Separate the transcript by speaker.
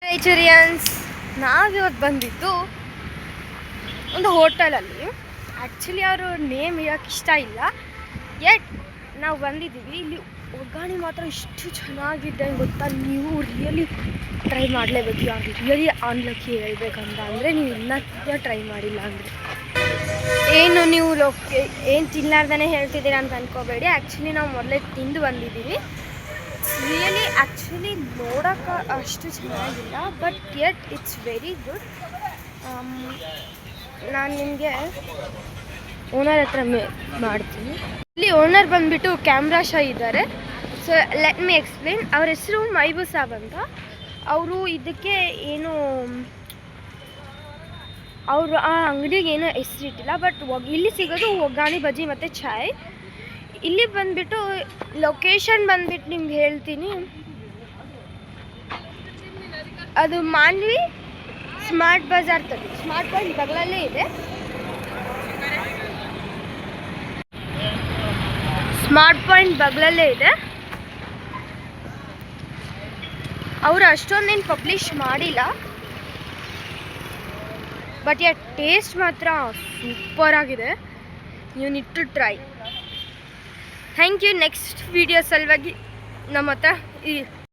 Speaker 1: ನೈಜೀರಿಯನ್ಸ್ ನಾವಿವತ್ತು ಬಂದಿದ್ದು ಒಂದು ಹೋಟೆಲಲ್ಲಿ. ಆ್ಯಕ್ಚುಲಿ ಅವರು ನೇಮ್ ಇರೋಕ್ಕೆ ಇಷ್ಟ ಇಲ್ಲ, ಎಟ್ ನಾವು ಬಂದಿದ್ದೀವಿ. ಇಲ್ಲಿ ಒಗ್ಗರಣೆ ಮಾತ್ರ ಇಷ್ಟು ಚೆನ್ನಾಗಿದೆ ಗೊತ್ತಾ, ನೀವು ರಿಯಲಿ ಟ್ರೈ ಮಾಡಲೇಬೇಕು. ಯಾರು ರಿಯಲಿ ಅನ್ಲಕ್ಕಿ ಹೇಳ್ಬೇಕಂತ ಅಂದರೆ ನೀವು ಇನ್ನೂ ಟ್ರೈ ಮಾಡಿಲ್ಲ ಅಂದರೆ ಏನು ನೀವು ಏನು ತಿನ್ನಲಾರ್ದೇ ಹೇಳ್ತಿದ್ದೀರಾ ಅಂತ ಅಂದ್ಕೋಬೇಡಿ. ಆ್ಯಕ್ಚುಲಿ ನಾವು ಮೊದಲೇ ತಿಂದು ಬಂದಿದ್ದೀವಿ. ರಿಯಲಿ ಆ್ಯಕ್ಚುಲಿ ನೋಡೋಕ್ಕೆ ಅಷ್ಟು ಚೆನ್ನಾಗಿಲ್ಲ, but yet it's very good. ನಾನು ನಿಮಗೆ ಓನರ್ ಹತ್ರ ಮಾಡ್ತೀನಿ. ಇಲ್ಲಿ ಓನರ್ ಬಂದುಬಿಟ್ಟು ಕ್ಯಾಮ್ರಾ ಶಾ ಇದ್ದಾರೆ. So let me explain. ಅವ್ರ ಹೆಸರು ಮೈಬೂ ಸಾಬ್ ಅಂತ. ಅವರು ಇದಕ್ಕೆ ಏನು ಅವರು ಆ ಅಂಗಡಿಗೆ ಏನೋ ಹೆಸರಿಟ್ಟಿಲ್ಲ, ಬಟ್ ಇಲ್ಲಿ ಸಿಗೋದು ಒಗ್ಗರಣೆ ಬಜ್ಜಿ ಮತ್ತು ಚಾಯ್. ಇಲ್ಲಿ ಬಂದುಬಿಟ್ಟು ಲೊಕೇಶನ್ ಬಂದುಬಿಟ್ಟು ನಿಮ್ಗೆ ಹೇಳ್ತೀನಿ. ಅದು ಮಾನ್ವಿ ಸ್ಮಾರ್ಟ್ ಬಜಾರ್ ತಗ ಸ್ಮಾರ್ಟ್ ಪಾಯಿಂಟ್ ಬಗಲಲ್ಲೇ ಇದೆ. ಸ್ಮಾರ್ಟ್ ಪಾಯಿಂಟ್ ಬಗಲಲ್ಲೇ ಇದೆ. ಅವರು ಅಷ್ಟೊಂದೇನು ಪಬ್ಲಿಷ್ ಮಾಡಿಲ್ಲ, ಬಟ್ ಟೇಸ್ಟ್ ಮಾತ್ರ ಸೂಪರ್ ಆಗಿದೆ. You need to try. Thank you. Next video ಸಲುವಾಗಿ ನಮ್ಮ ಹತ್ರ